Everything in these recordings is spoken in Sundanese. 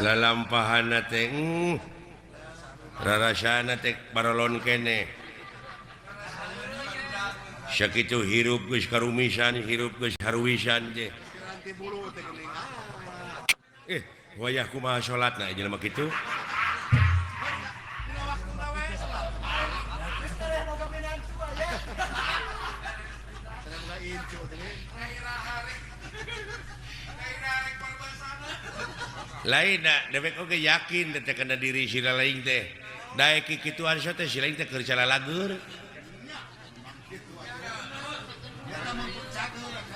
lalampahan teh rarasana teh paralon kene sakitu hirup geus karumisan hirup geus haruwisan teh wayah kumaha salatna jelema kitu lain dewek oge yakin teh kana diri si lain teh daek kikituan so teh si lain teh keur calalagur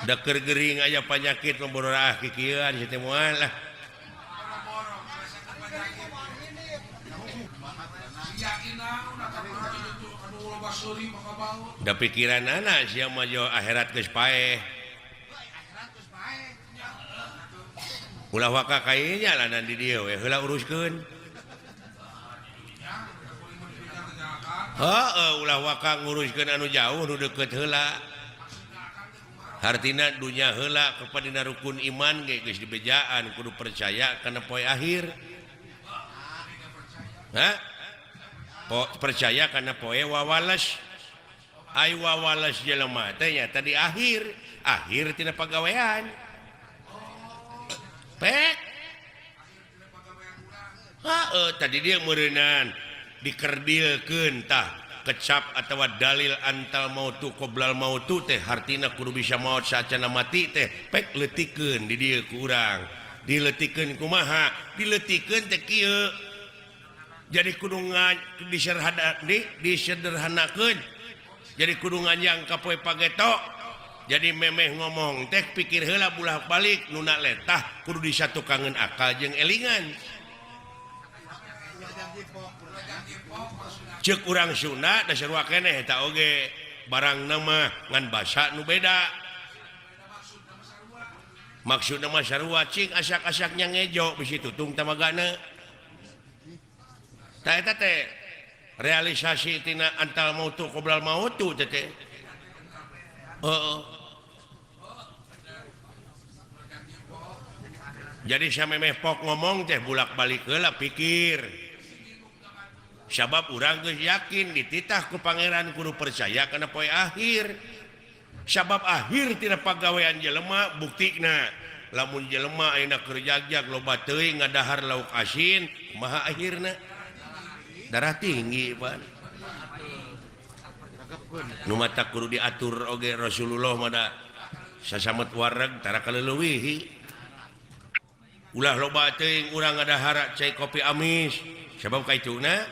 da keur gering aya panyakit memborah kikieuan si teh moal lah da pikiran anak sia mah jo akhirat geus paeh ulah waka kayaknya lah nanti dia heula uruskeun ulah waka nguruskeun anu jauh nu deukeut heula hartina dunya heula kepadina rukun iman ge geus dibejaan kudu percaya kana poe akhir percaya kana poe wawalas ai wawalas jelema teh nya tadi akhir tina pagawean pek tadi dia meureunnan dikerdilkeun tah kecap atawa dalil antal mautu qoblal mautu teh hartina kudu bisa maot saacana mati teh pek leutikeun di dieu ku urang dileutikeun kumaha dileutikeun teh kieu jadi kudu disederhanakeun jadi kudu nganjang ka poe pageto jadi memeh ngomong teh pikir heula bulak-balik nuna letah kudu disatukangeun akal jeung elingan ceuk urang Sunda da sarua keneh eta oge barang nama ngan basa nu beda maksudna mah sarua cing asak-asaknya ngejo bisi tutung tamagana tah eta teh realisasi tina antal mautu qoblal mautu teh jadi samemeh pok ngomong teh bulak-balik heula pikir sabab urang geus yakin dititah ku pangeran kudu percaya kana poe akhir sabab akhir tina pagawean jelema buktina lamun jelema ayeuna keur jagjag loba teuing ngadahar lauk asin kumaha akhirna darah tinggi pan nu mata kudu diatur oge Rasulullah mada sasamet wareg tara kaleuwih ulah loba teuing urang ngadahar cai kopi amis sabab kaituna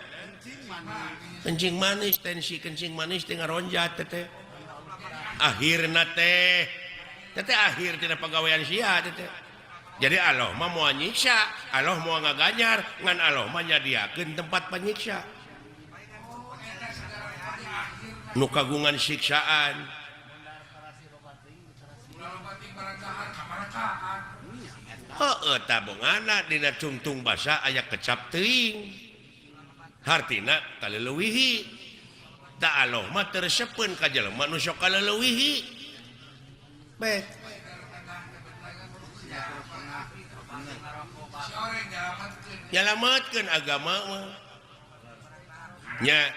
kencing manis tensi kencing manis teh ngaronjat teh akhirna teh akhir tina pagawean sia teh jadi Allah mah moal nyiksa Allah moal ngaganyar ngan Allah mah nyadiakeun tempat panyiksa nu kagungan siksaan tabungana dina tungtung basa aya kecap teuing hartina kaleuwih da Allah mah tersepeun ka jelema nu sok kaleuwih beh nyalametkeun agama mah nya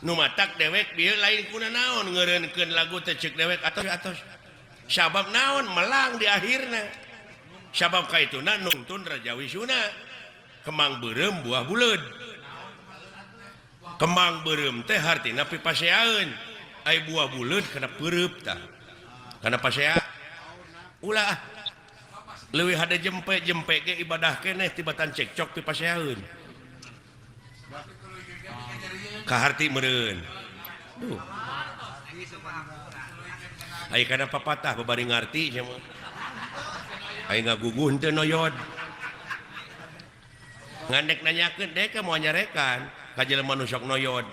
nu matak dewek bieu lain kuna naon ngeureunkeun lagu teh ceuk dewek atos sabab naon melang di akhirna sabab kaituna nungtun Raja Wisuna kembang beureum buah buleud kembang beureum teh hartina pipaseaeun ai buah buleud kana peureub tah kana pasea ulah leuwih hade jempe ge ibadah keneh tibatan cekcok pipaseaeun kaharti meureun duh ai kana papatah babari ngarti nya mah ai ngaguguh teu noyod ngandek nanyakeun dek moal nyarekan ka jelema nu sok noyod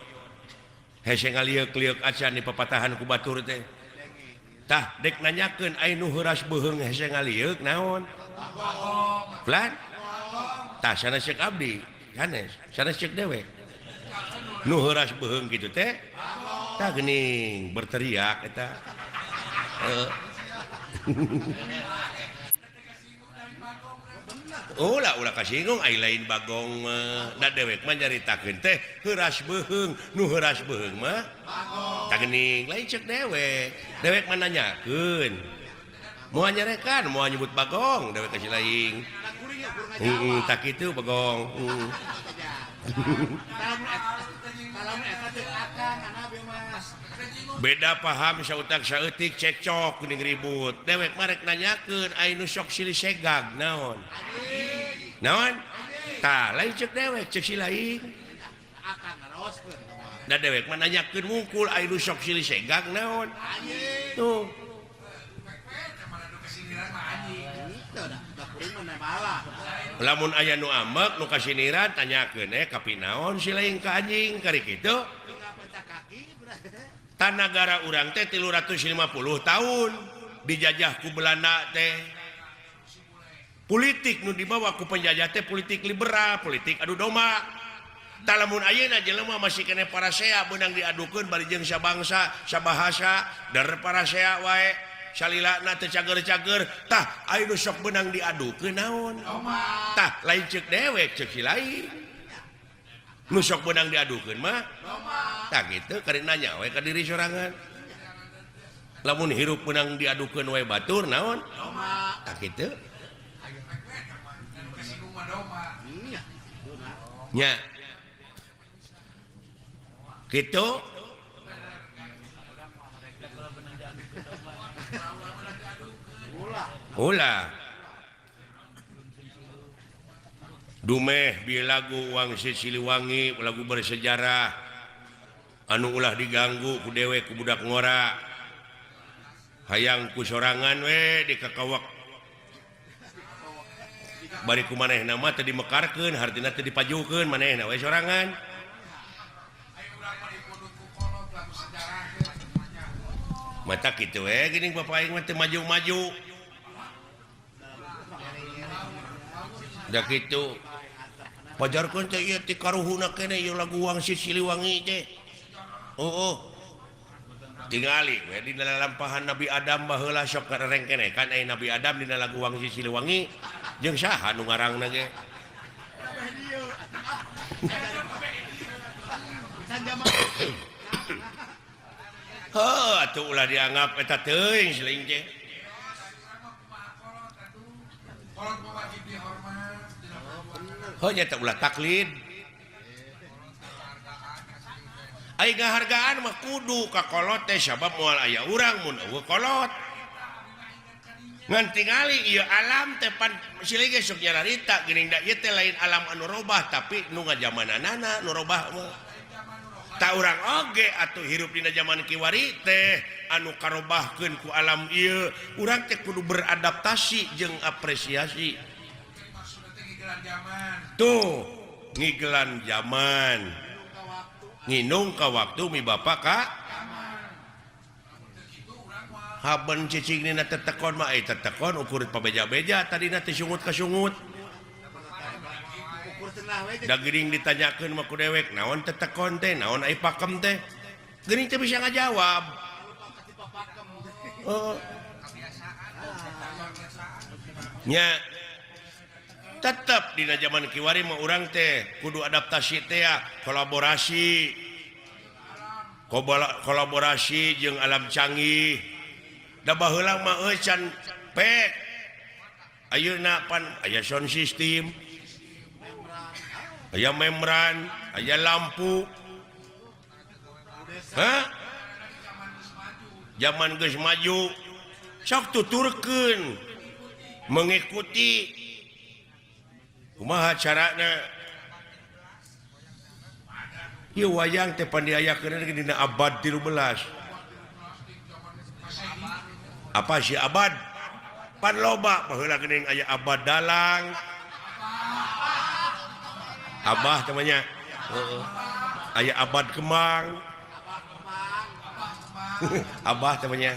hese ngaliuk-liuk acan di papatahan ku batur teh tah dek nanyakeun ai nu heuras beuheung hese ngaliuk naon plan tah sanes ceuk abdi sanes ceuk dewe nu heuras beuheung kitu teh tah geuning berteriak eta ulah kasinggung ai lain bagong da dewek mah nyaritakeun teh heuras beuheung nu heuras beuheung mah bagong geuning lain ceuk dewek mah nanyakeun moal nyarekan moal nyebut bagong dewek kasih lain tak kitu bagong beda paham sautak saeutik cekcok kuning ribut dewek marek nanyakeun ai nu sok silih segag naon tah lain ceuk dewek ceuk si lain da dewek mah nanyakeun mungkul ai nu sok silih segag naon tuh lamun aya nu ambek nu kasiniran tanyakeun kapi naon si lain ka anjing kari kitu tan nagara urang teh 350 tahun dijajah ku Belanda teh politik nu dibawa ku penjajah teh politik liberal politik adu domba tah lamun ayeuna jelema masih kene parasea beunang diadukeun bari jeung sabangsa sabahasa dar parasea wae salilana teh cager-cager tah aya nu sok beunang diadukeun naon tah lain ceuk dewek ceuk si lain nu sok beunang diadukeun mah tah kitu kari nanya we ka diri sorangan lamun hirup beunang diadukeun we batur naon tah kitu nya kitu ulah dumeh bieu lagu Wangsit Siliwangi lagu bersejarah anu ulah diganggu ku dewek ku budak ngora hayang ku sorangan we dikakawak bari ku manehna mah teu dimekarkeun hartina teu dipajukeun manehna we sorangan mata kitu we geuning bapak aing mah teu maju-maju da kitu pajarkeun teh ieu ti karuhuna keneh ieu lagu Wangsit Siliwangi teh tingali we dina lalampahan Nabi Adam baheula sok karereng keneh kan aya Nabi Adam dina lagu Wangsit Siliwangi jeung saha nu ngarangna ge atuh ulah dianggap eta teuing selain teh nyata ulah taklid ai ngahargaan mah kudu ka kolot teh sabab moal aya urang mun eueuh kolot ngan tingali ieu alam teh pan silih ge sok nyararita geuning da ieu teh lain alam anu robah tapi nu ngajamananana nu robah mah ta urang oge atuh hirup dina zaman kiwari teh anu karobahkeun ku alam ieu urang teh kudu beradaptasi jeung apresiasi tuh ngigelan zaman nginung ka waktu mi bapak ka haben cicing nina tetekon mah tetekon ukur pabeja-beja tadina teh sungut ka sungut da geuning ditanyakeun mah ku dewek naon tetekon teh naon ai pakem teh geuning teh bisa ngajawab nya tetap dina zaman kiwari mah urang teh kudu adaptasi teh ya kolaborasi jeung alam canggih da baheula mah can pek ayeuna pan aya sound system aya membran aya lampu zaman geus maju sok tuturkeun mengikuti kumaha carana ieu wayang teh pan diayakeun dina abad 13 apa sih abad pan loba baheula geuning aya abad dalang abah temannya aya abad kemang abah temannya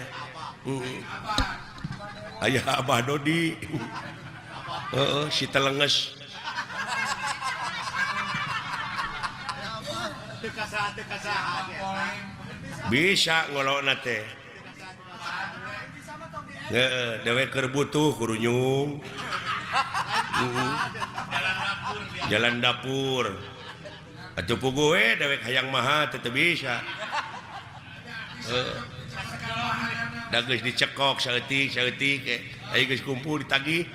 aya abah Dodi si telenges bisa ngolokna teh dewek keur butuh kudu nyung jalan dapur atuh pugu dewek hayang maha teu bisa da geus dicekok saeutik aya geus kumpul ditagih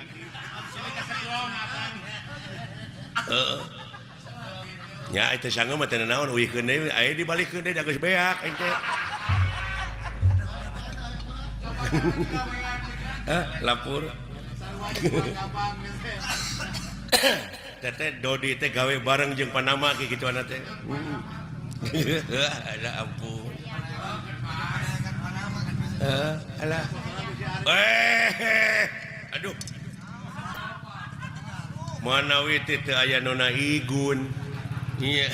nya eta sangeuh mah teu naon uihkeun deui aya dibalikeun deui da geus beak ente lapur teh Dodi teh gawe bareng jeung Panama kayak gitu anak teh ada ampun alah aduh manawi teh teu aya nona igun iya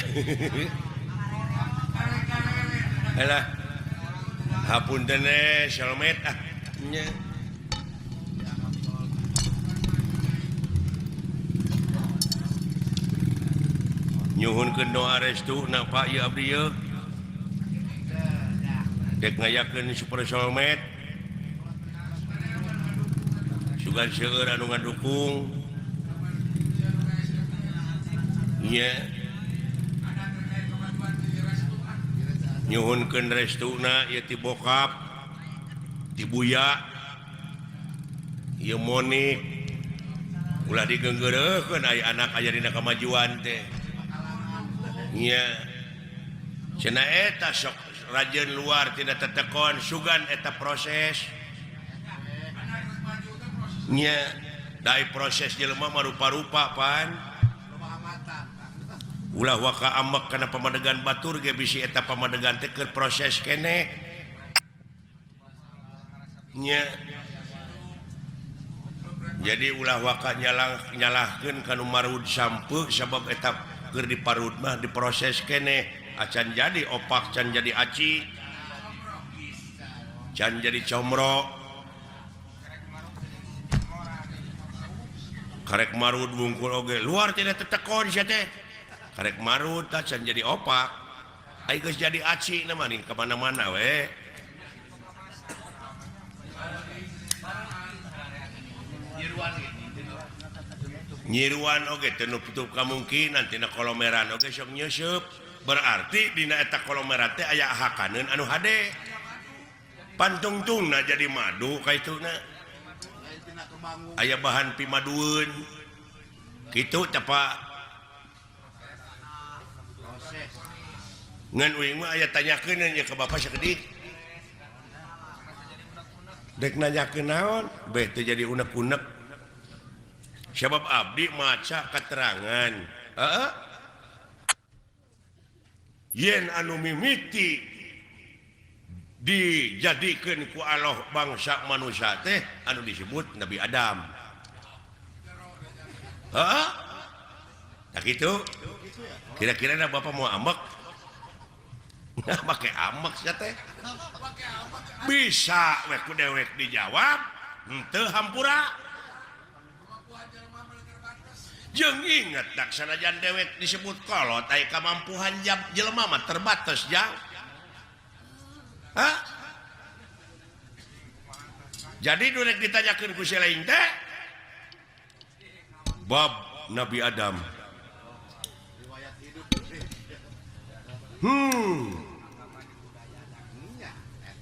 alah hapunten Shalmet nya nyuhunkeun doa restu na Pak ieu abdi ieu dek ngayakeun Super Shalmet sugan seueur anu ngadukung nya nyuhunkeun restuna ieu ti bokap ti buya ieu Monik ulah digeunggeureukkeun aya anak aya dina kamajuan teh nya cenah eta sok rajeun luar tidak tetekon sugan eta proses nya dai proses jelema mah rupa-rupa pan ulah waka amek kana pamadegan batur ge bisi eta pamadegan teh keur proses keneh nya jadi ulah waka nyalahkeun kanu marud sampeu sabab eta keur diparud mah diproses keneh acan jadi opak can jadi aci can jadi comro karek marud wungkul oge luar tidak tetekon sia teh karek marud tah can jadi opak ai geus jadi aci na mah ning ka mana-mana we nyiruan oge teu nutup kamungkinan tina kolomeran oge sok nyeusup berarti dina eta kolomeran teh aya hakaneun anu hade pantungtungna jadi madu kaituna aya bahan pimadueun kitu teh Pak ngan uing mah aya tanyakeun nya ka Bapak sakedik dek nanyakeun naon beh teu jadi unek-unek sebab abdi maca keterangan yen anu mimiti dijadikeun ku Allah bangsa manusia teh anu disebut Nabi Adam tak gitu kira-kira Bapak mau ambek pakai ambek sia teh bisa we ku dewek dijawab henteu hampura jeung inget dak sanajan dewek disebut kolot aya kamampuhan jelema mah terbatas jang jadi durek ditanyakeun ku si lain teh bab Nabi Adam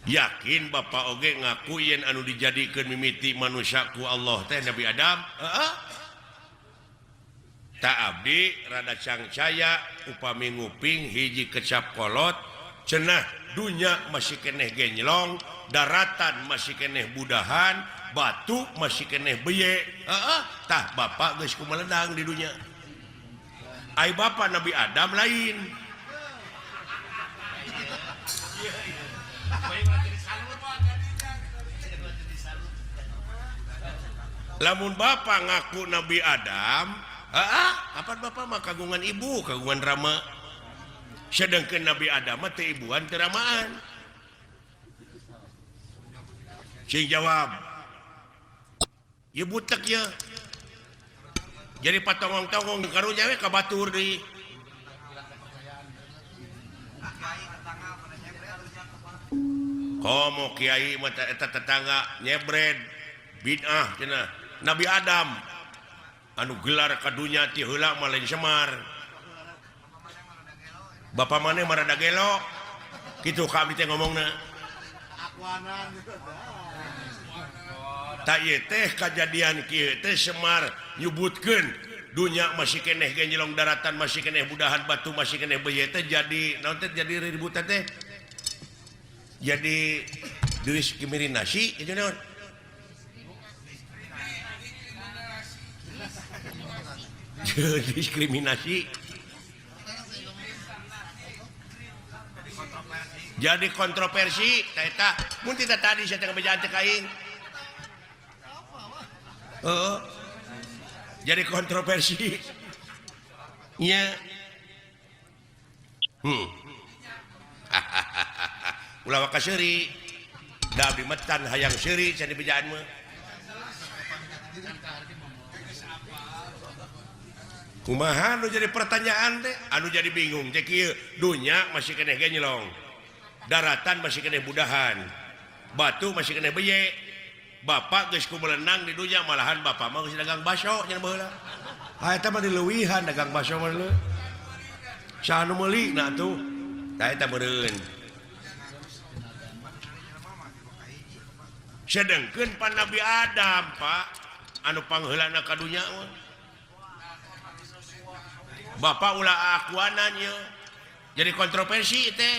yakin Bapak oge ngaku yen anu dijadikeun mimiti manusia ku Allah teh Nabi Adam tak abdi rada cangcaya upami nguping hiji kecap kolot cenah dunya masih keneh genylong daratan masih keneh budahan batu masih keneh beye tah Bapak geus kumeledang di dunya ai Bapak Nabi Adam lain lamun Bapak ngaku Nabi Adam apa Bapak mah kagungan ibu kagungan rama sedangkan Nabi Adam mah teu ibuan teu ramaan sing jawab ieu butek ya jadi patongong-tongong karunya we ka batur deui komo kiai mah eta tetangga nyebred bid'ah cenah Nabi Adam anu gelar kadunya ti heula mah lain Semar Bapak maneh marada gelo kitu ka abdi teh ngomongna tak ieu teh kajadian kieu teh Semar nyebutkeun dunya masih keneh genjelong daratan masih keneh budahan batu masih keneh beuye teh jadi naon teh jadi ributan teh jadi diskriminasi itu naon diskriminasi jadi kontroversi eta mun tidak tadi saya tengah bejaan teh kain jadi kontroversi nya ulah waka seuri da abdi metan hayang seuri can di bejaan mah kumaha anu jadi pertanyaan teh anu jadi bingung teh kieu dunya masih keneh ge nyelong daratan masih keneh budahan batu masih keneh beye bapak geus ku melenang di dunya malahan bapak mah geus dagang baso nya baheula eta mah dileuwihan dagang baso mah leuh sa anu meuli na tuh tah eta meureun sedengkeun pan Nabi Adam Pak anu pangheulana ka dunya mah bapak ulah akuananya jadi kontroversi teh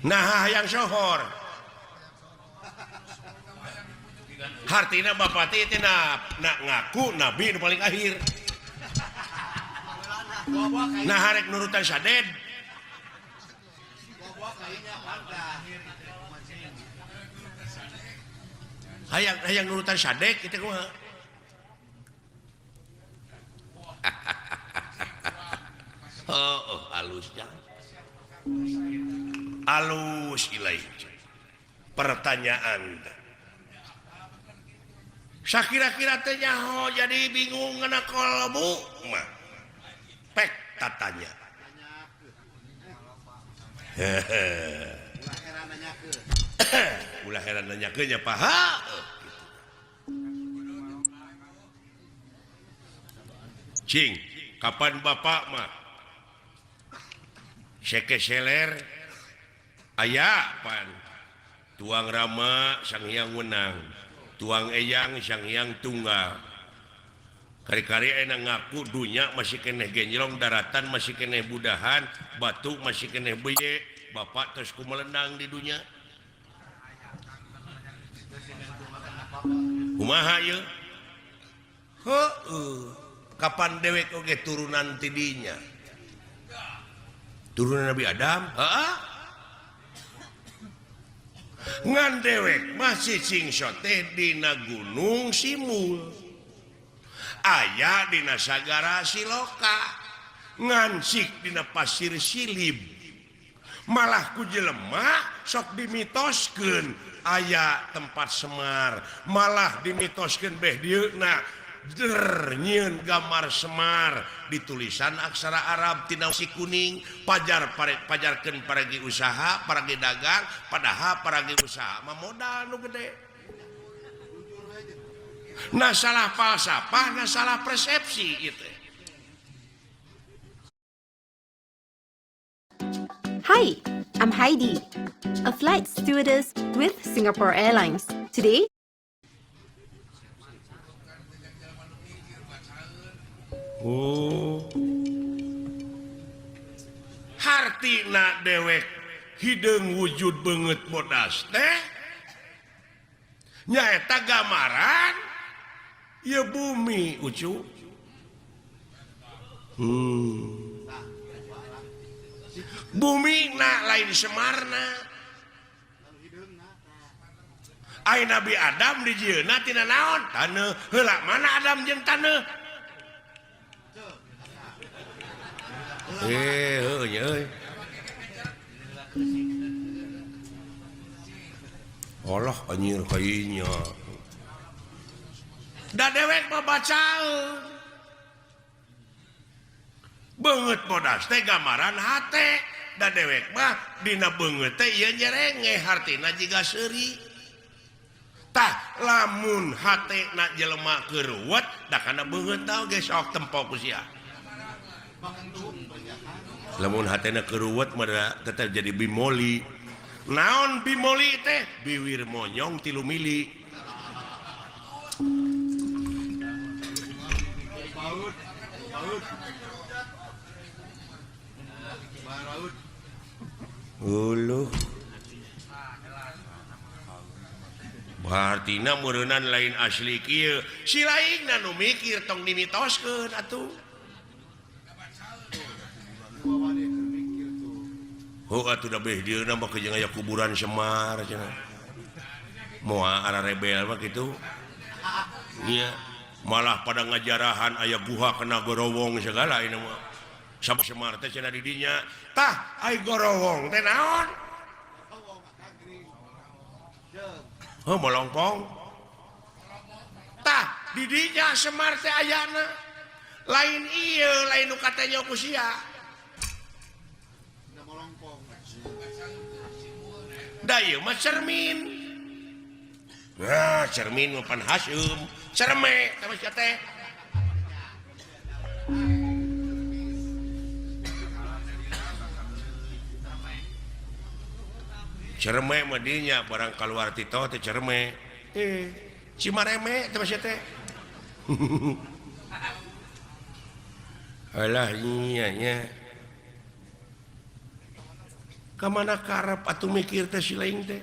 nah yang sohor hartina bapak teh nak ngaku nabi nu paling akhir nah harek nurutan saded hayang nurutan sadek itu kumaha halusnya halus ilai pertanyaan sakira-kira teh nyaho jadi bingung ngana kolbu mah pek tatanya ulah heran nanyakeun nya paha cing kapan bapak mah seke seler aya pan tuang rama sang hyang wenang tuang eyang sang hyang tunggal kari-kari aya ngaku dunya masih keneh genjlong daratan masih keneh budahan batu masih keneh beye bapak terus kumelenang di dunya kumaha ieu kapan dewek oge turunan tidinya turunan Nabi Adam ngan dewek masih cingsot teh dina gunung Simul aya dina sagara Siloka ngansik dina pasir Silib malah ku jelema sok dimitoskeun aya tempat Semar malah dimitoskeun beh dieuna nyieun gambar Semar ditulisan aksara Arab tina si kuning pajarkeun paragi usaha paragi dagang padahal paragi usaha mah modal nu gede nah salah falsafah nah salah persepsi itu. Hi, I'm Heidi, a flight stewardess with Singapore Airlines. Today, hartina dewek hideung wujud banget bodas teh nyaeta gambaran ya bumi ucu bumi na lain Semarna ai Nabi Adam dijieuna tina naon taneuh heula mana Adam jeung taneuh Allah anjir kayaknya da dewek mah bacaeun beungeut bodas teh gambaran hate da dewek mah dina beungeut teh ieu nyerenge hartina jiga seuri tah lamun hate nak jelema keruwet dah kana beungeut tau ge sok tempo ku sia lamun hatena keruwet mah tetep jadi bimoli naon bimoli teh biwir monyong 3 mili uluh berartina meureunnan lain asli kieu si laingna nu mikir tong dimitoskeun atuh atuh da beh dieuna mah jeung aya kuburan Semar cenah moal ara rebel mah kitu nya malah pada ngajarahan aya guha kena gorowong segala ini mah sabab Semar teh cenah di dinya tah ai gorowong teh naon melongpong tah di dinya Semar teh ayana lain ieu lain nu katanya ku sia da ieu mah cermin nah cermin mah pan Hasyim cerme sama sia teh cerme mah dinya barang kaluar tito teh cerme Cimareme teh sia teh alah nya nya kamana karep atuh mikir teh si lain teh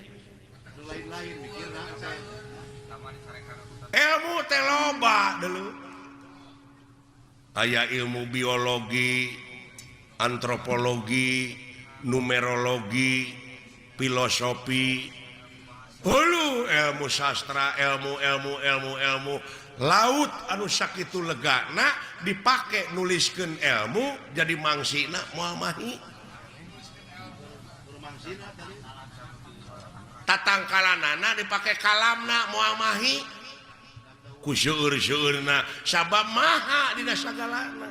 lain-lain mikirna ilmu teh loba deuleu aya ilmu biologi antropologi numerologi filosofi hulu ilmu sastra ilmu laut anu sakitu legana dipake nuliskeun ilmu jadi mangsina moal mahi tatangkalanana dipake kalamna moal mahi ku seueur-seueurna sabab maha dina sagalana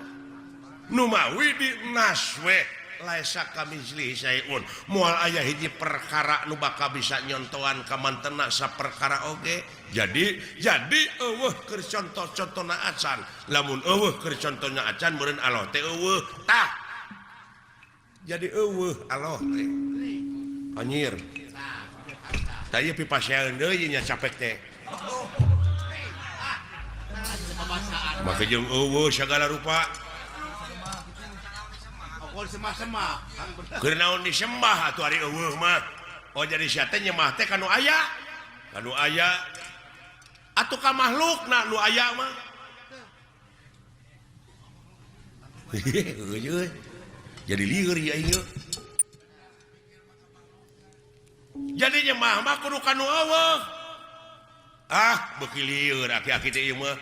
nu mawi di naswe laisa kamizli sayun moal aya hiji perkara nu bakal bisa nyontohan ka mantena saperkara oge jadi eueuh keur contoh-contohna acan lamun eueuh keur contohna acan meureun Allah teh eueuh tah jadi eueuh Allah teh anyir tah ieu pipasean deui nya capek teh maka jeung eueuh sagala rupa sembah-sembah keur naon disembah atuh ari eueuh mah oh jadi sia teh nyembah teh kanu aya atuh ka makhlukna nu aya mah jadi lieur ya ieu jadi nyembah mah kudu kanu eueuh beuki lieur aki-aki teh ieu mah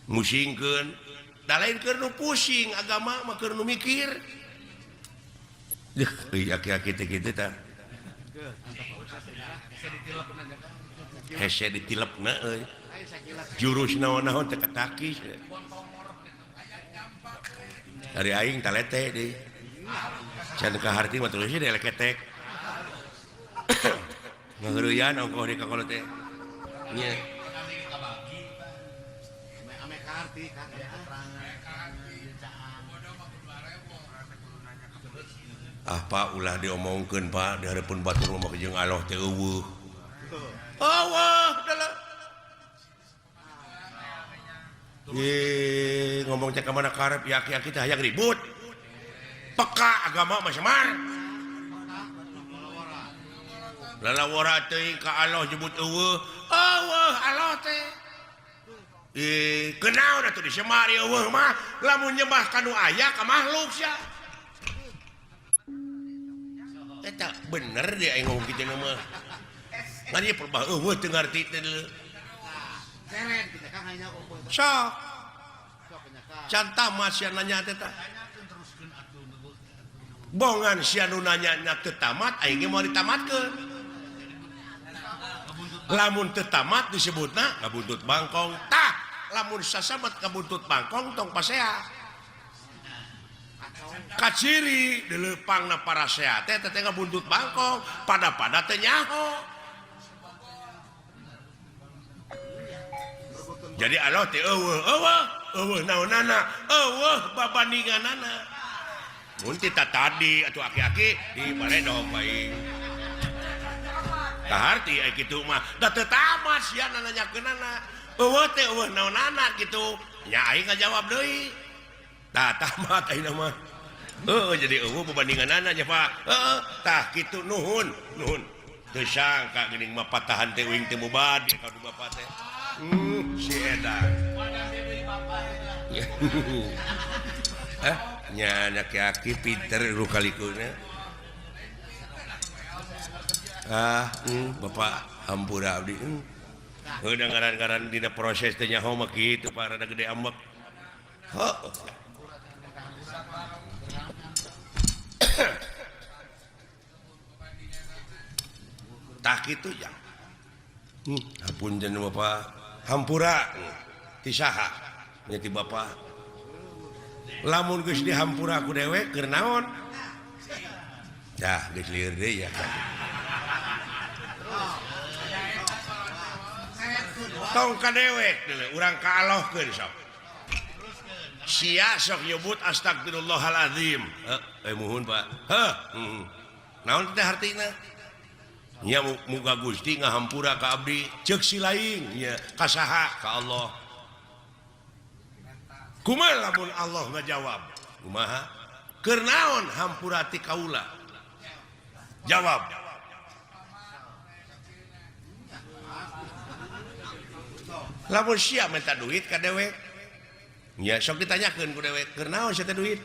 musingkeun da lain keur nu pusing agama mah keur nu mikir aki-aki teh kitu tah hese ditilepna euy jurus naon-naon teh katakis dari aing talete deui can ka harti mah terus deui leketek ngeureuyaan ongkoh di kakolo teh nya Pak ulah diomongkeun Pak di hareupeun batur mah jeung Allah teh eueuh ngomong cek ka mana karep yaki-yaki teh hayang ribut peka agama mah Semar lalawara teh ka Allah nyebut eueuh Allah teh kenaon atuh di Semar eueuh mah lamun nyembah kanu aya ka makhluk sia eta bener dia aing ngomong kitu mah ngan ieu perbah eueuh teu ngarti teh deuleu seren kita kan hanya sok cantah mah sia nanya teh tah bongan sia nu nanya teu tamat aing ge mau ditamatkeun lamun teu tamat disebutna ngabuntut bangkong tah lamun sasabat ngabuntut bangkong tong pasea kaciri dilepangna para sehat teh ngabuntut bangkong pada teh nyaho jadi Allah teh eueuh naonana babandinganana mun tadi atuh aki-aki di baredog bae kaharti aya kitu mah da teu tamat sia nanyakeunana eueuh teh eueuh naonana kitu nya aing ngajawab deui tah tamat ayeuna mah jadi eueuh babandinganana nya Pak tah kitu nuhun teu sangka geuning mah patahan teh uing teh mubadi ka Bapak teh si edan nya aki-aki pinter lu kalikuna Bapak hampura abdi udah ngaran-ngaran dina proses teh nyaho mah kitu Pak rada gede ambek tak kitu ya hapunten Bapak hampura ti saha nya ti Bapak lamun geus dihampura ku dewek keur naon dah geus lieur deui ya tong ka dewek urang kaalohkeun sok sia sok nyebut astagfirullahalazim muhun Pak naon teh hartina nya muga Gusti ngahampura ka abdi ceuk si lain nya ka saha ka Allah kumaha lamun Allah ngajawab kumaha keur naon hampura ti kaula jawab lamun sia minta duit ka dewek nya sok ditanyakeun ku dewek keur naon sia teh duit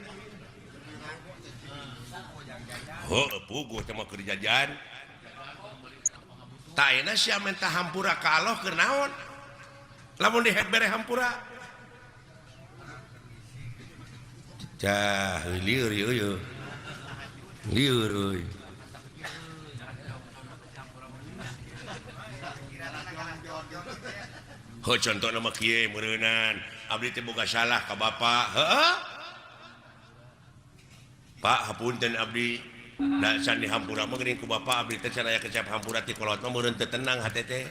puguh teh mah keur jajan tak enak sih minta hampura ka Allah keur naon lamun dibere hampura cah lieur euy contoh nama kieu meureunan abdi teh boga salah ka Bapak Pak hapunten abdi da can dihampura mah geuning ku Bapak abdi teh can aya kecap hampura ti kolot mah meureun teu tenang hate teh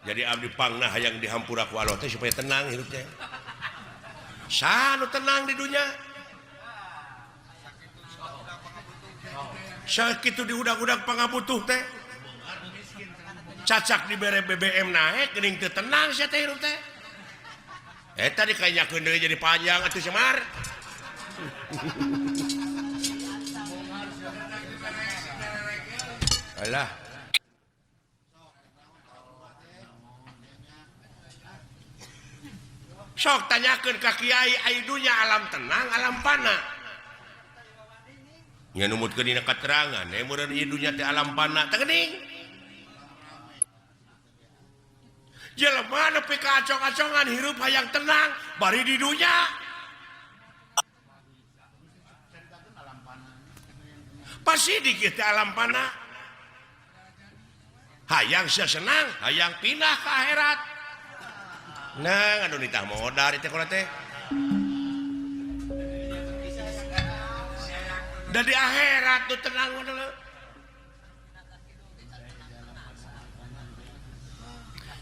jadi abdi pangna hayang dihampura ku Allah teh supaya tenang hirup teh sanu tenang di dunya sakitu di udag-udag pangabutuh teh cacak dibere BBM naik geuning teu tenang sia teh hirup teh eta dikanyakeun deui jadi panjang atuh Semar alah sok tanyakeun ka kiai ai dunya alam tenang alam pana nya numutkeun dina katerangan meureun ieu dunya teh alam pana teh geuning jelema nepi ka acong-acongan hirup hayang tenang bari di dunya pasti dikit teh alam pana hayang sia senang hayang pindah ke akhirat nah anu nitah modar teh kola teh da di akhirat tuh tenang dulu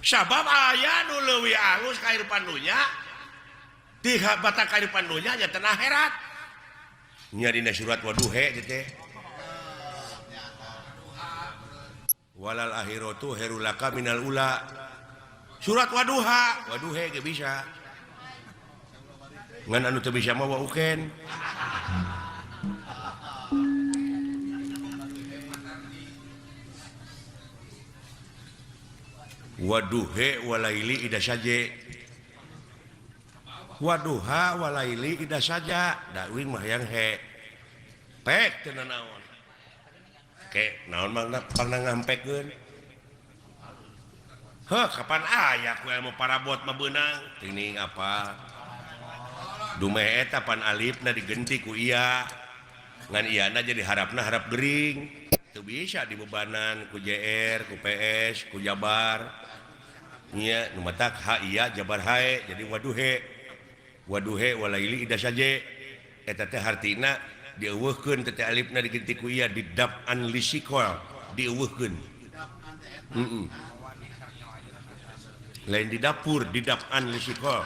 sabab aya nu leuwih alus kahirupan dunya di batak kahirupan dunya nya teh akhirat nya dina surat Waduhe teh walal akhiratu herulaka minal ula surat Waduhe ge bisa ngan anu teu bisa mah wauken Waduhe walaili ida saja Waduha walaili ida saja da wing mah yang he pek teu naon ke naon mah pangna ngampekkeun kapan aya ku ilmu parabot mah beunang teuing apa dumeh eta pan alifna digenti ku iya ngan iyana jadi harapna harap gering teu bisa dibebanan ku JR ku PS ku Jabar nya nu matak ha iya Jabar hae jadi waduhe walaili ida saja eta teh hartina dieuweuhkeun teh alifna digenti ku iya didab-an lisikol dieuweuhkeun lain di dapur di dapan risiko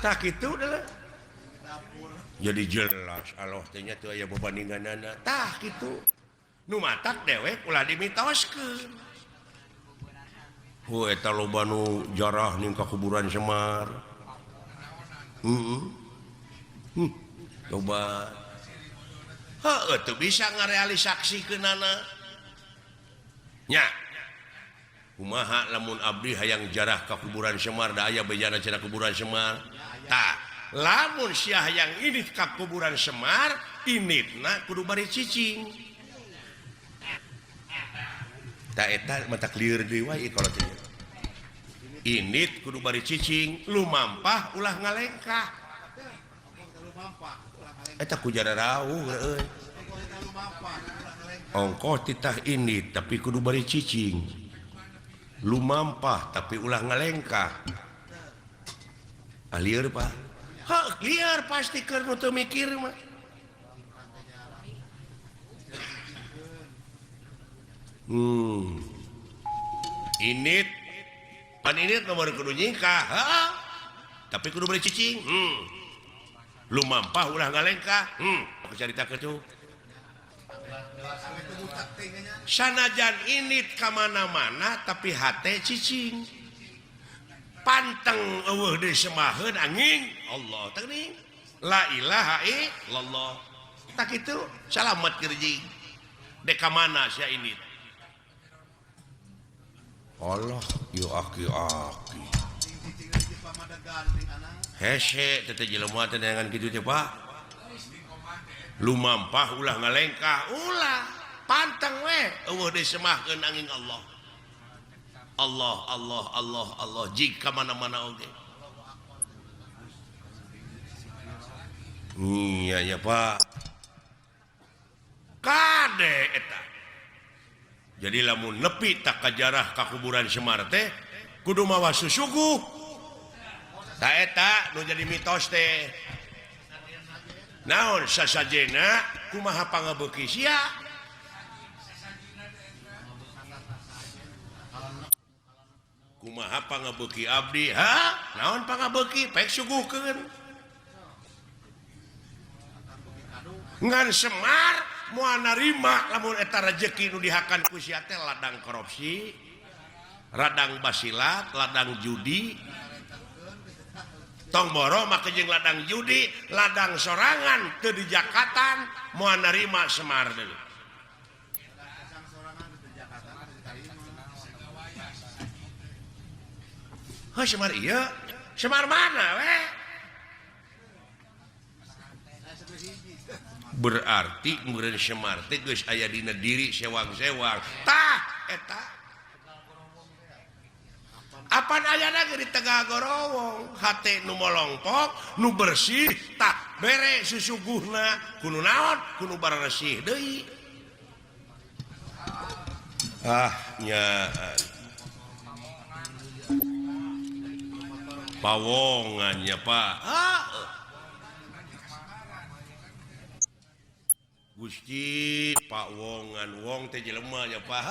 tak itu adalah jadi jelas Allah tanya tuh aya berbandingan tah gitu nu matak dewek ulah dimitoskeun eta loba nu jarah ning ka kuburan Semar coba tuh bisa ngarealisasikeunana nya kumaha lamun abdi hayang jarah ka kuburan Semar da aya bejana cenah kuburan Semar tah lamun sia hayang init ka kuburan Semar initna kudu bari cicing tah eta mata clear deui wae kalau teh init kudu bari cicing lumampah ulah ngalengkah eta ku jara rawuh euy ongkoh titah init tapi kudu bari cicing lumampah tapi ulah ngalengkah lieur Pak lieur pasti keur nu teu mikir mah init pan init nomor kudu nyingkah tapi kudu beri cicing lumampah ulah ngalengkah aku carita keur sanajan init kamana-mana tapi hate cicing panteng eueuh deui semaheun angin Allah teuing la ilaha illallah tak kitu salamet keur jing dek ka mana sia init Allah yo aki-aki hese teh jelema teh dengan kitu teh Pak lumampah ulah ngalengkah ulah panteng we eueuh deui semahkeun angin Allah Allah Allah Allah Allah jika mana-mana oge iya ya Pak kade eta jadi lamun nepi tak kajarah ka kuburan Semar teh kudu mawa susuguh tah eta nu jadi mitos teh naon sasajena kumaha pangabeuki sia kumaha pangabeuki abdi naon pangabeuki pek suguhkeun ngan Semar moal narima lamun eta rezeki nu dihakan ku sia teh ladang korupsi radang basilat ladang judi tong boro make jeung ladang judi ladang sorangan teu dijakatan moal narima Semar deui Semar iya Semar mana we berarti meureun Semar teh geus aya dina diri sewang-sewang tah eta apan ayana ge di tengah gorowong hate nu molongpok nu bersih tah bere susuguhna kudu naon kudu bararesih deui nya pawongannya Pak Gusti Pak Wongan wong teh jelema nya Pak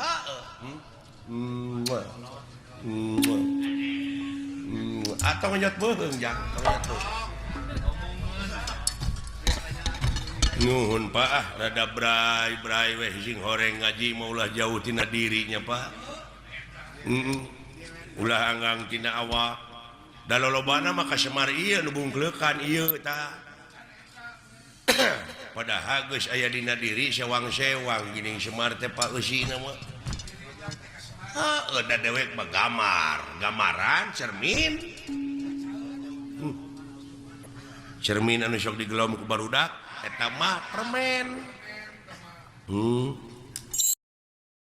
atau ngajak beung jang nuhun Pak rada brai weh sing horeng ngaji maulah jauh tina dirinya Pak ulah anggang tina awak da lolobana maka Semar ieu nu bungkleukan ieu tah padahal geus aya dina diri sewang-sewang gini Semar teh Pak eusina mah da dewek mah gamaran cermin anu sok digelom ku barudak eta mah permen